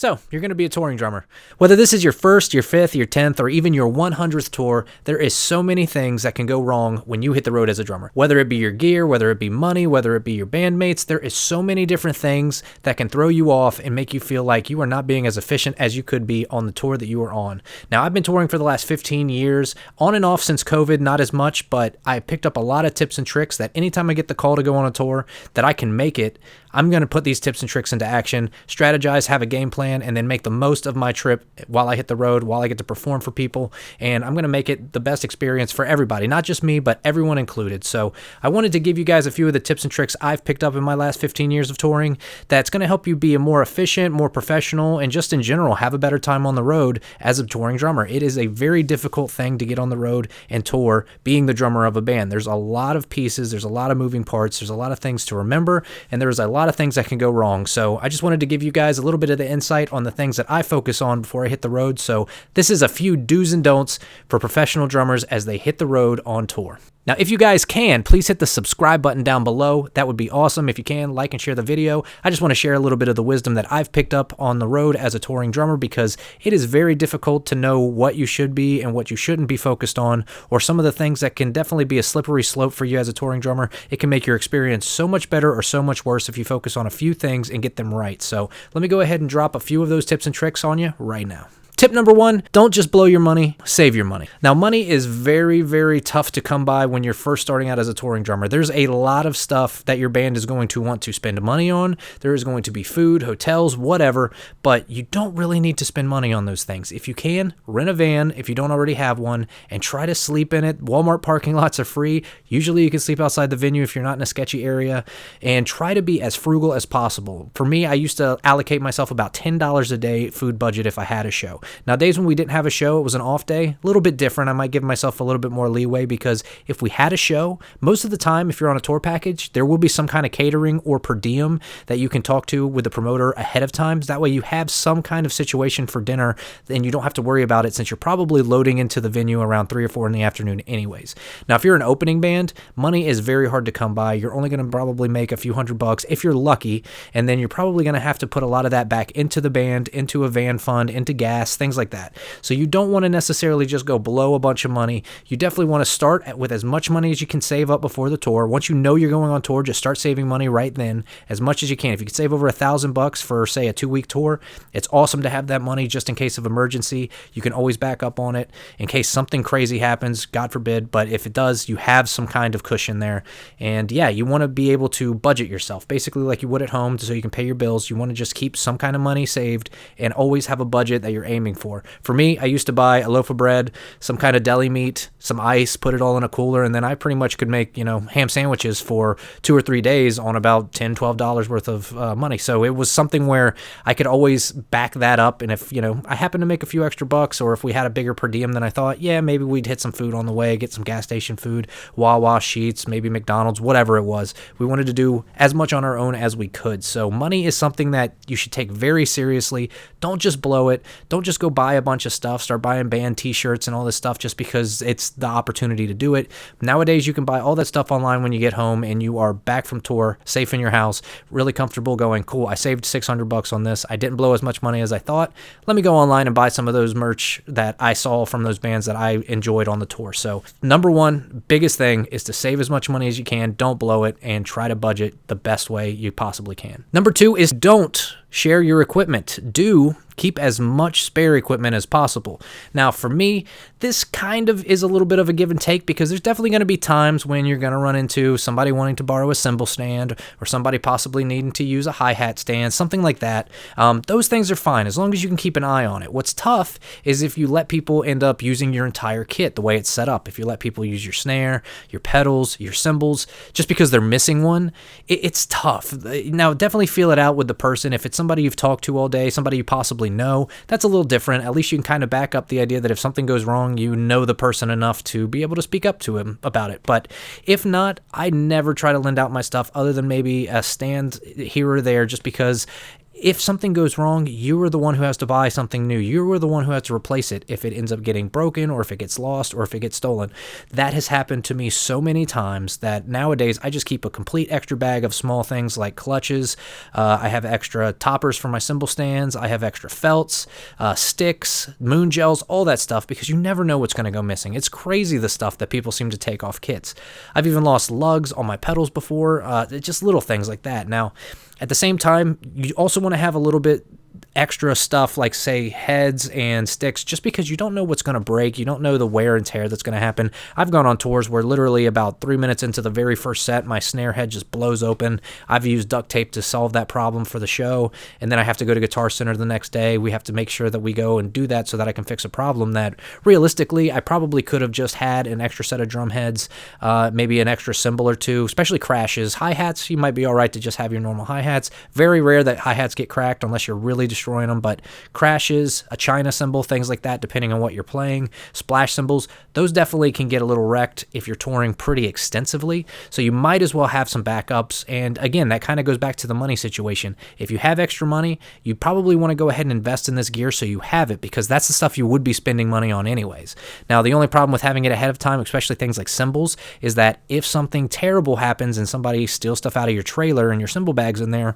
So, you're going to be a touring drummer. Whether this is your first, your fifth, your 10th, or even your 100th tour, there is so many things that can go wrong when you hit the road as a drummer. Whether it be your gear, whether it be money, whether it be your bandmates, there is so many different things that can throw you off and make you feel like you are not being as efficient as you could be on the tour that you are on. Now, I've been touring for the last 15 years, on and off since COVID, not as much, but I picked up a lot of tips and tricks that anytime I get the call to go on a tour that I can make it, I'm going to put these tips and tricks into action, strategize, have a game plan, and then make the most of my trip while I hit the road, while I get to perform for people. And I'm going to make it the best experience for everybody, not just me, but everyone included. So I wanted to give you guys a few of the tips and tricks I've picked up in my last 15 years of touring that's going to help you be a more efficient, more professional, and just in general have a better time on the road as a touring drummer. It is a very difficult thing to get on the road and tour being the drummer of a band. There's a lot of pieces, there's a lot of moving parts, there's a lot of things to remember, and there's a lot of things that can go wrong. So I just wanted to give you guys a little bit of the insight on the things that I focus on before I hit the road. So this is a few do's and don'ts for professional drummers as they hit the road on tour. Now, if you guys can, please hit the subscribe button down below. That would be awesome. If you can, like and share the video. I just want to share a little bit of the wisdom that I've picked up on the road as a touring drummer, because it is very difficult to know what you should be and what you shouldn't be focused on, or some of the things that can definitely be a slippery slope for you as a touring drummer. It can make your experience so much better or so much worse if you focus on a few things and get them right. So let me go ahead and drop a few of those tips and tricks on you right now. Tip number one, don't just blow your money, save your money. Now, money is very, very tough to come by when you're first starting out as a touring drummer. There's a lot of stuff that your band is going to want to spend money on. There is going to be food, hotels, whatever, but you don't really need to spend money on those things. If you can, rent a van if you don't already have one, and try to sleep in it. Walmart parking lots are free. Usually you can sleep outside the venue if you're not in a sketchy area, and try to be as frugal as possible. For me, I used to allocate myself about $10 a day food budget if I had a show. Now, days when we didn't have a show, it was an off day, a little bit different. I might give myself a little bit more leeway, because if we had a show, most of the time, if you're on a tour package, there will be some kind of catering or per diem that you can talk to with the promoter ahead of time. That way you have some kind of situation for dinner, and you don't have to worry about it, since you're probably loading into the venue around 3 or 4 in the afternoon anyways. Now, if you're an opening band, money is very hard to come by. You're only going to probably make a few $100 if you're lucky, and then you're probably going to have to put a lot of that back into the band, into a van fund, into gas, things like that. So you don't want to necessarily just go blow a bunch of money. You definitely want to start with as much money as you can save up before the tour. Once you know you're going on tour, just start saving money right then, as much as you can. If you can save over $1,000 for, say, a 2-week tour, it's awesome to have that money just in case of emergency. You can always back up on it in case something crazy happens, God forbid, but if it does, you have some kind of cushion there. And yeah, you want to be able to budget yourself, basically like you would at home, so you can pay your bills. You want to just keep some kind of money saved and always have a budget that you're aiming for. For me, I used to buy a loaf of bread, some kind of deli meat, some ice, put it all in a cooler, and then I pretty much could make, ham sandwiches for 2 or 3 days on about $10, $12 worth of money. So it was something where I could always back that up, and if, I happened to make a few extra bucks, or if we had a bigger per diem than I thought, yeah, maybe we'd hit some food on the way, get some gas station food, Wawa, Sheetz, maybe McDonald's, whatever it was. We wanted to do as much on our own as we could. So money is something that you should take very seriously. Don't just blow it. Don't just go buy a bunch of stuff, start buying band t-shirts and all this stuff just because it's the opportunity to do it. Nowadays, you can buy all that stuff online when you get home and you are back from tour, safe in your house, really comfortable, going, cool, I saved $600 on this. I didn't blow as much money as I thought. Let me go online and buy some of those merch that I saw from those bands that I enjoyed on the tour. So number one, biggest thing is to save as much money as you can, don't blow it, and try to budget the best way you possibly can. Number two is don't share your equipment. Do keep as much spare equipment as possible. Now, for me, this kind of is a little bit of a give and take, because there's definitely going to be times when you're going to run into somebody wanting to borrow a cymbal stand, or somebody possibly needing to use a hi-hat stand, something like that. Those things are fine as long as you can keep an eye on it. What's tough is if you let people end up using your entire kit the way it's set up. If you let people use your snare, your pedals, your cymbals, just because they're missing one, it's tough. Now, definitely feel it out with the person. If it's somebody you've talked to all day, somebody you possibly know, that's a little different. At least you can kind of back up the idea that if something goes wrong, you know the person enough to be able to speak up to him about it. But if not, I never try to lend out my stuff other than maybe a stand here or there, just because if something goes wrong, you are the one who has to buy something new. You are the one who has to replace it if it ends up getting broken or if it gets lost or if it gets stolen. That has happened to me so many times that nowadays I just keep a complete extra bag of small things like clutches. I have extra toppers for my cymbal stands. I have extra felts, sticks, moon gels, all that stuff, because you never know what's going to go missing. It's crazy the stuff that people seem to take off kits. I've even lost lugs on my pedals before, just little things like that. Now, at the same time, you also want to have a little bit extra stuff like, say, heads and sticks, just because you don't know what's going to break. You don't know the wear and tear that's going to happen. I've gone on tours where literally about 3 minutes into the very first set, my snare head just blows open. I've used duct tape to solve that problem for the show, and then I have to go to Guitar Center the next day. We have to make sure that we go and do that so that I can fix a problem that realistically I probably could have just had an extra set of drum heads, maybe an extra cymbal or two, especially crashes. Hi-hats, you might be all right to just have your normal hi-hats. Very rare that hi-hats get cracked unless you're really destroying them, but crashes, a China cymbal, things like that, depending on what you're playing, splash cymbals, those definitely can get a little wrecked if you're touring pretty extensively, so you might as well have some backups. And again, that kind of goes back to the money situation. If you have extra money, you probably want to go ahead and invest in this gear so you have it, because that's the stuff you would be spending money on anyways. Now, the only problem with having it ahead of time, especially things like cymbals, is that if something terrible happens and somebody steals stuff out of your trailer and your cymbal bag's in there,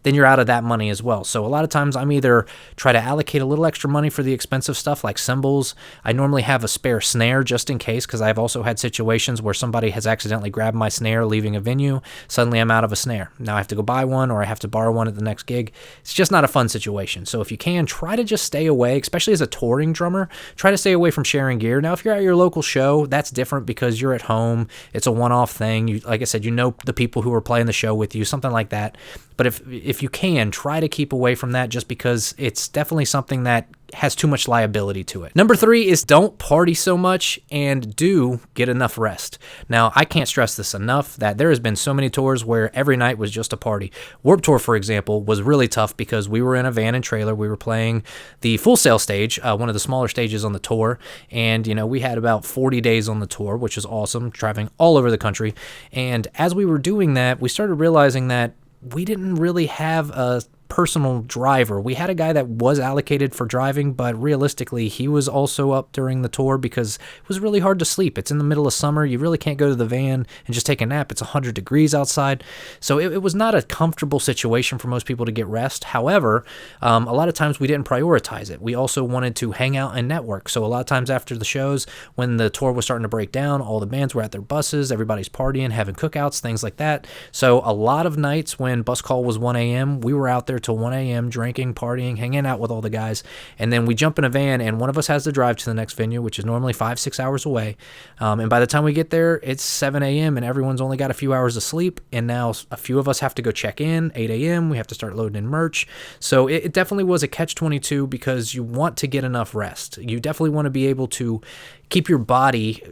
then you're out of that money as well. So a lot of times I'm either try to allocate a little extra money for the expensive stuff like cymbals. I normally have a spare snare just in case, because I've also had situations where somebody has accidentally grabbed my snare leaving a venue. Suddenly I'm out of a snare. Now I have to go buy one, or I have to borrow one at the next gig. It's just not a fun situation. So if you can, try to just stay away, especially as a touring drummer, try to stay away from sharing gear. Now, if you're at your local show, that's different because you're at home. It's a one-off thing. You, like I said, you know the people who are playing the show with you, something like that. But if you can, try to keep away from that, just because it's definitely something that has too much liability to it. Number 3 is don't party so much, and do get enough rest. Now, I can't stress this enough that there has been so many tours where every night was just a party. Warped Tour, for example, was really tough because we were in a van and trailer. We were playing the Full Sail stage, one of the smaller stages on the tour, and we had about 40 days on the tour, which is awesome, traveling all over the country. And as we were doing that, we started realizing that we didn't really have a personal driver. We had a guy that was allocated for driving, but realistically, he was also up during the tour because it was really hard to sleep. It's in the middle of summer. You really can't go to the van and just take a nap. It's 100 degrees outside. So it was not a comfortable situation for most people to get rest. However, a lot of times we didn't prioritize it. We also wanted to hang out and network. So a lot of times after the shows, when the tour was starting to break down, all the bands were at their buses, everybody's partying, having cookouts, things like that. So a lot of nights when bus call was 1 a.m., we were out there till 1 a.m. drinking, partying, hanging out with all the guys, and then we jump in a van and one of us has to drive to the next venue, which is normally 5-6 hours away, and by the time we get there, it's 7 a.m. and everyone's only got a few hours of sleep, and now a few of us have to go check in 8 a.m. We have to start loading in merch. So it definitely was a catch-22 because you want to get enough rest. You definitely want to be able to keep your body,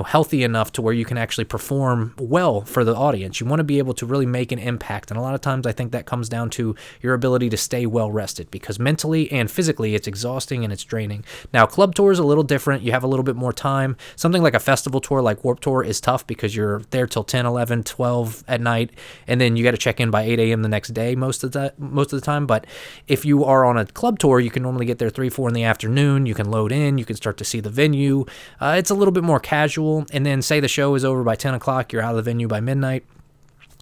healthy enough to where you can actually perform well for the audience. You want to be able to really make an impact. And a lot of times I think that comes down to your ability to stay well rested, because mentally and physically it's exhausting and it's draining. Now, club tour is a little different. You have a little bit more time. Something like a festival tour like Warped Tour is tough because you're there till 10, 11, 12 at night, and then you got to check in by 8 a.m. the next day most of the time. But if you are on a club tour, you can normally get there 3, 4 in the afternoon. You can load in. You can start to see the venue. It's a little bit more casual, and then say the show is over by 10 o'clock, you're out of the venue by midnight.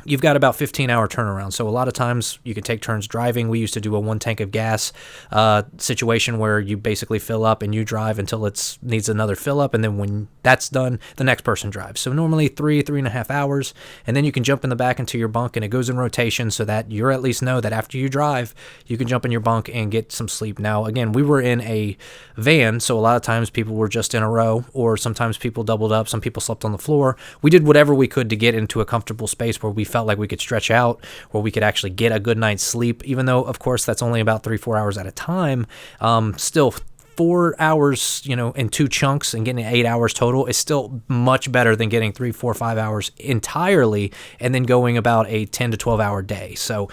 You've got about 15-hour turnaround. So a lot of times you can take turns driving. We used to do a 1 tank of gas situation where you basically fill up and you drive until it needs another fill up. And then when that's done, the next person drives. So normally 3.5 hours. And then you can jump in the back into your bunk, and it goes in rotation so that you at least know that after you drive, you can jump in your bunk and get some sleep. Now, again, we were in a van, so a lot of times people were just in a row, or sometimes people doubled up. Some people slept on the floor. We did whatever we could to get into a comfortable space where we felt like we could stretch out, where we could actually get a good night's sleep, even though, of course, that's only about 3-4 hours at a time. Still, 4 hours, in 2 chunks and getting 8 hours total is still much better than getting 3, 4, 5 hours entirely and then going about a 10 to 12 hour day. So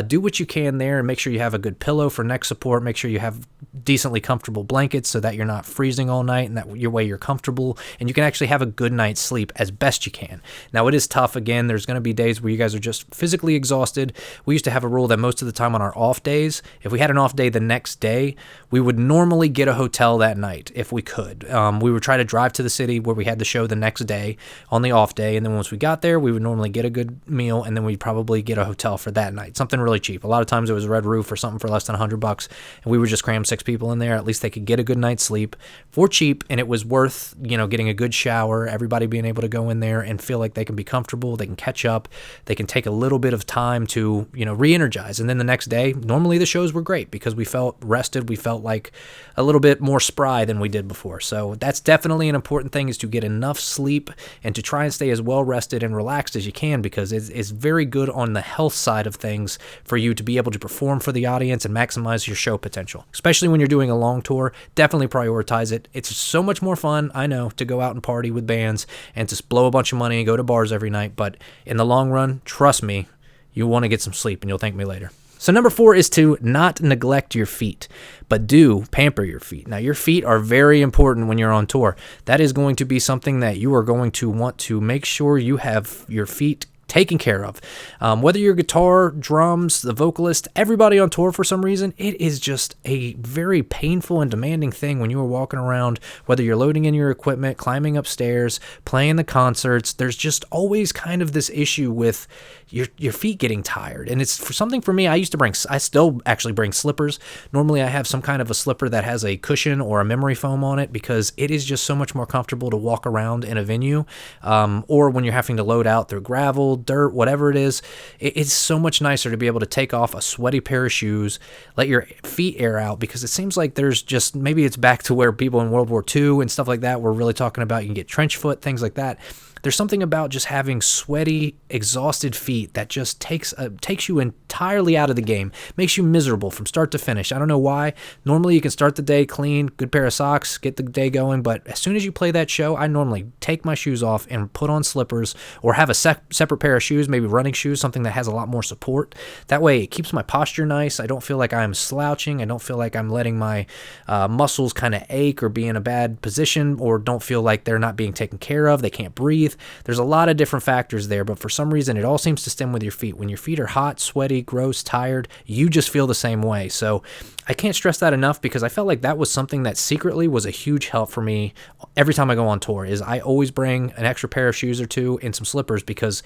do what you can there and make sure you have a good pillow for neck support. Make sure you have decently comfortable blankets so that you're not freezing all night and that your way you're comfortable and you can actually have a good night's sleep as best you can. Now, it is tough. Again, there's going to be days where you guys are just physically exhausted. We used to have a rule that most of the time on our off days, if we had an off day the next day, we would normally get a hotel that night if we could. We would try to drive to the city where we had the show the next day on the off day, and then once we got there, we would normally get a good meal, and then we'd probably get a hotel for that night, something really cheap. A lot of times it was a Red Roof or something for less than $100, and we would just cram 6 people in there. At least they could get a good night's sleep for cheap, and it was worth, getting a good shower, everybody being able to go in there and feel like they can be comfortable, they can catch up, they can take a little bit of time to, re-energize. And then the next day, normally the shows were great because we felt rested, we felt like a little bit more spry than we did before. So that's definitely an important thing, is to get enough sleep and to try and stay as well rested and relaxed as you can, because it's very good on the health side of things for you to be able to perform for the audience and maximize your show potential. Especially when you're doing a long tour, definitely prioritize it. It's so much more fun, I know, to go out and party with bands and to blow a bunch of money and go to bars every night, but in the long run, trust me, you want to get some sleep and you'll thank me later. So number 4 is to not neglect your feet, but do pamper your feet. Now, your feet are very important when you're on tour. That is going to be something that you are going to want to make sure you have your feet taken care of. Whether you're guitar, drums, the vocalist, everybody on tour for some reason, it is just a very painful and demanding thing when you are walking around, whether you're loading in your equipment, climbing upstairs, playing the concerts. There's just always kind of this issue with your feet getting tired. And it's for something for me, I still actually bring slippers. Normally I have some kind of a slipper that has a cushion or a memory foam on it because it is just so much more comfortable to walk around in a venue, or when you're having to load out through gravel, dirt, whatever it is. It's so much nicer to be able to take off a sweaty pair of shoes, let your feet air out, because it seems like there's just, maybe it's back to where people in World War II and stuff like that were really talking about, you can get trench foot, things like that. There's something about just having sweaty, exhausted feet that just takes you entirely out of the game, makes you miserable from start to finish. I don't know why. Normally you can start the day clean, good pair of socks, get the day going, but as soon as you play that show, I normally take my shoes off and put on slippers or have a separate pair of shoes, maybe running shoes, something that has a lot more support. That way it keeps my posture nice. I don't feel like I'm slouching. I don't feel like I'm letting my muscles kind of ache or be in a bad position, or don't feel like they're not being taken care of. They can't breathe. There's a lot of different factors there, but for some reason, it all seems to stem with your feet. When your feet are hot, sweaty, gross, tired, you just feel the same way. So I can't stress that enough, because I felt like that was something that secretly was a huge help for me every time I go on tour, is I always bring an extra pair of shoes or two and some slippers, because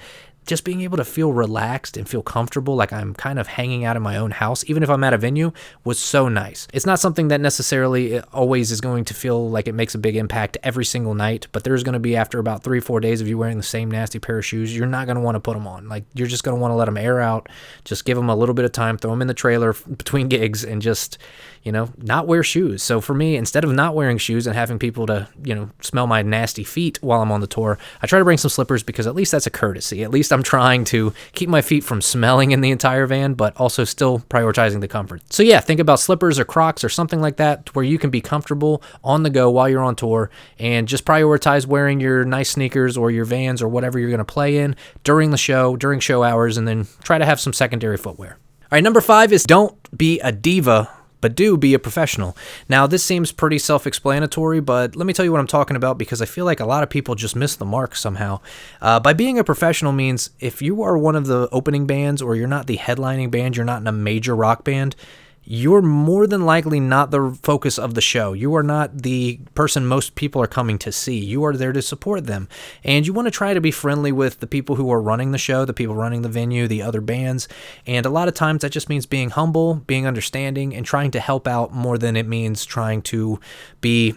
just being able to feel relaxed and feel comfortable, like I'm kind of hanging out in my own house, even if I'm at a venue, was so nice. It's not something that necessarily always is going to feel like it makes a big impact every single night, but there's going to be, after about 3-4 days of you wearing the same nasty pair of shoes, you're not going to want to put them on. Like, you're just going to want to let them air out, just give them a little bit of time, throw them in the trailer between gigs, and just, not wear shoes. So for me, instead of not wearing shoes and having people to, smell my nasty feet while I'm on the tour, I try to bring some slippers, because at least that's a courtesy. At least I'm trying to keep my feet from smelling in the entire van, but also still prioritizing the comfort. So yeah, think about slippers or Crocs or something like that, where you can be comfortable on the go while you're on tour, and just prioritize wearing your nice sneakers or your Vans or whatever you're going to play in during the show, during show hours, and then try to have some secondary footwear. All right, number 5 is don't be a diva, but do be a professional. Now, this seems pretty self-explanatory, but let me tell you what I'm talking about, because I feel like a lot of people just miss the mark somehow. By being a professional means, if you are one of the opening bands, or you're not the headlining band, you're not in a major rock band, you're more than likely not the focus of the show. You are not the person most people are coming to see. You are there to support them. And you want to try to be friendly with the people who are running the show, the people running the venue, the other bands. And a lot of times that just means being humble, being understanding, and trying to help out more than it means trying to be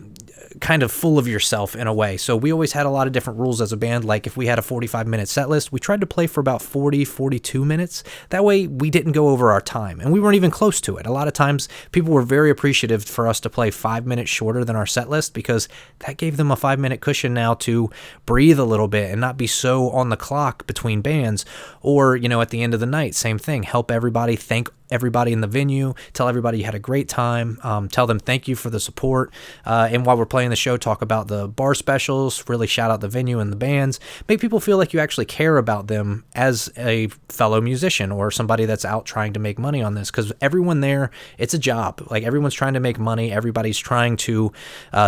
kind of full of yourself in a way. So we always had a lot of different rules as a band. Like, if we had a 45-minute set list, we tried to play for about 42 minutes. That way we didn't go over our time, and we weren't even close to it. A lot of times people were very appreciative for us to play 5 minutes shorter than our set list, because that gave them a 5-minute cushion now to breathe a little bit and not be so on the clock between bands. Or, at the end of the night, same thing, help everybody thank everybody in the venue, tell everybody you had a great time, tell them thank you for the support, and while we're playing the show, talk about the bar specials, really shout out the venue and the bands, make people feel like you actually care about them as a fellow musician or somebody that's out trying to make money on this, because everyone there, it's a job. Like, everyone's trying to make money, everybody's trying to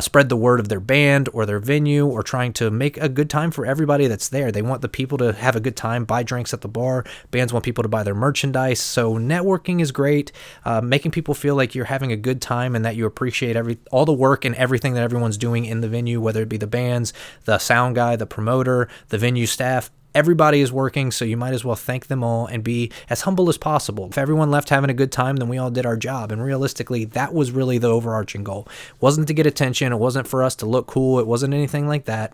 spread the word of their band or their venue, or trying to make a good time for everybody that's there. They want the people to have a good time, buy drinks at the bar, bands want people to buy their merchandise, so networking is great. Making people feel like you're having a good time and that you appreciate all the work and everything that everyone's doing in the venue, whether it be the bands, the sound guy, the promoter, the venue staff. Everybody is working, so you might as well thank them all and be as humble as possible. If everyone left having a good time, then we all did our job. And realistically, that was really the overarching goal. It wasn't to get attention. It wasn't for us to look cool. It wasn't anything like that.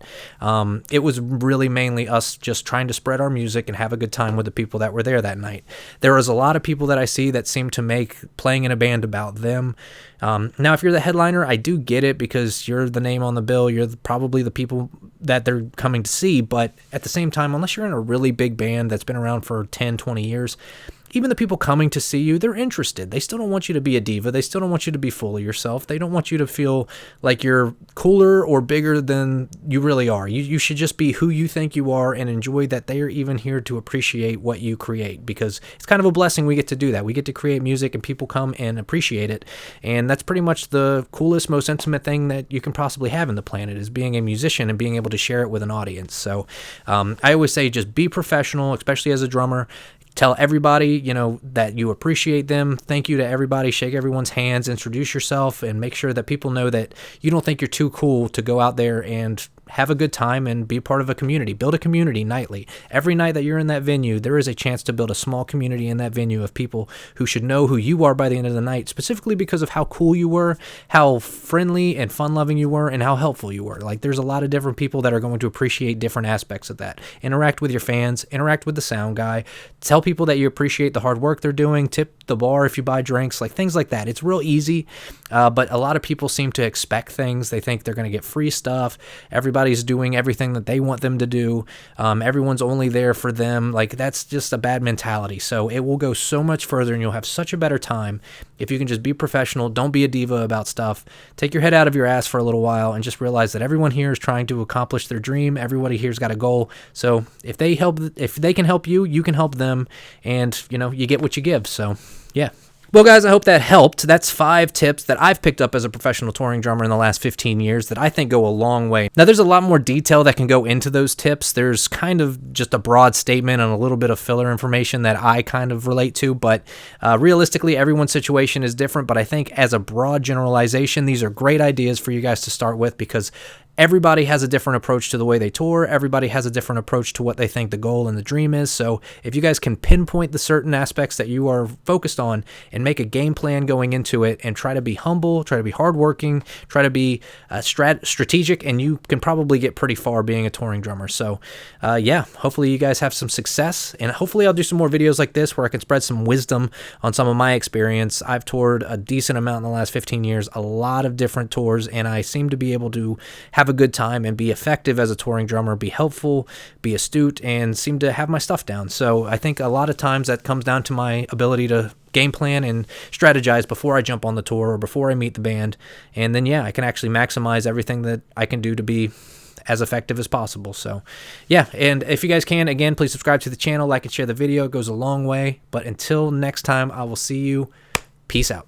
It was really mainly us just trying to spread our music and have a good time with the people that were there that night. There was a lot of people that I see that seem to make playing in a band about them. Now, if you're the headliner, I do get it, because you're the name on the bill. You're probably the people that they're coming to see. But at the same time, unless you're in a really big band that's been around for 10, 20 years, even the people coming to see you, they're interested. They still don't want you to be a diva. They still don't want you to be full of yourself. They don't want you to feel like you're cooler or bigger than you really are. You should just be who you think you are and enjoy that they are even here to appreciate what you create, because it's kind of a blessing we get to do that. We get to create music and people come and appreciate it. And that's pretty much the coolest, most intimate thing that you can possibly have in the planet, is being a musician and being able to share it with an audience. So I always say, just be professional, especially as a drummer. Tell everybody, that you appreciate them. Thank you to everybody. Shake everyone's hands. Introduce yourself, and make sure that people know that you don't think you're too cool to go out there and have a good time and be part of a community. Build a community nightly. Every night that you're in that venue, there is a chance to build a small community in that venue of people who should know who you are by the end of the night, specifically because of how cool you were, how friendly and fun-loving you were, and how helpful you were. Like, there's a lot of different people that are going to appreciate different aspects of that. Interact with your fans, interact with the sound guy, tell people that you appreciate the hard work they're doing, tip the bar if you buy drinks, like things like that. It's real easy, but a lot of people seem to expect things. They think they're going to get free stuff. Everybody's doing everything that they want them to do. Everyone's only there for them. Like, that's just a bad mentality. So it will go so much further, and you'll have such a better time if you can just be professional. Don't be a diva about stuff. Take your head out of your ass for a little while and just realize that everyone here is trying to accomplish their dream. Everybody here's got a goal. So if they can help you, you can help them, and you get what you give. So yeah. Well, guys, I hope that helped. That's 5 tips that I've picked up as a professional touring drummer in the last 15 years that I think go a long way. Now, there's a lot more detail that can go into those tips. There's kind of just a broad statement and a little bit of filler information that I kind of relate to, but realistically, everyone's situation is different. But I think as a broad generalization, these are great ideas for you guys to start with, because everybody has a different approach to the way they tour. Everybody has a different approach to what they think the goal and the dream is. So if you guys can pinpoint the certain aspects that you are focused on and make a game plan going into it, and try to be humble, try to be hardworking, try to be strategic, and you can probably get pretty far being a touring drummer. So yeah, hopefully you guys have some success, and hopefully I'll do some more videos like this where I can spread some wisdom on some of my experience. I've toured a decent amount in the last 15 years, a lot of different tours, and I seem to be able to have a good time and be effective as a touring drummer, be helpful, be astute, and seem to have my stuff down. So I think a lot of times that comes down to my ability to game plan and strategize before I jump on the tour or before I meet the band. And then, yeah, I can actually maximize everything that I can do to be as effective as possible. So yeah, and if you guys can, again, please subscribe to the channel, like and share the video. It goes a long way. But until next time, I will see you. Peace out.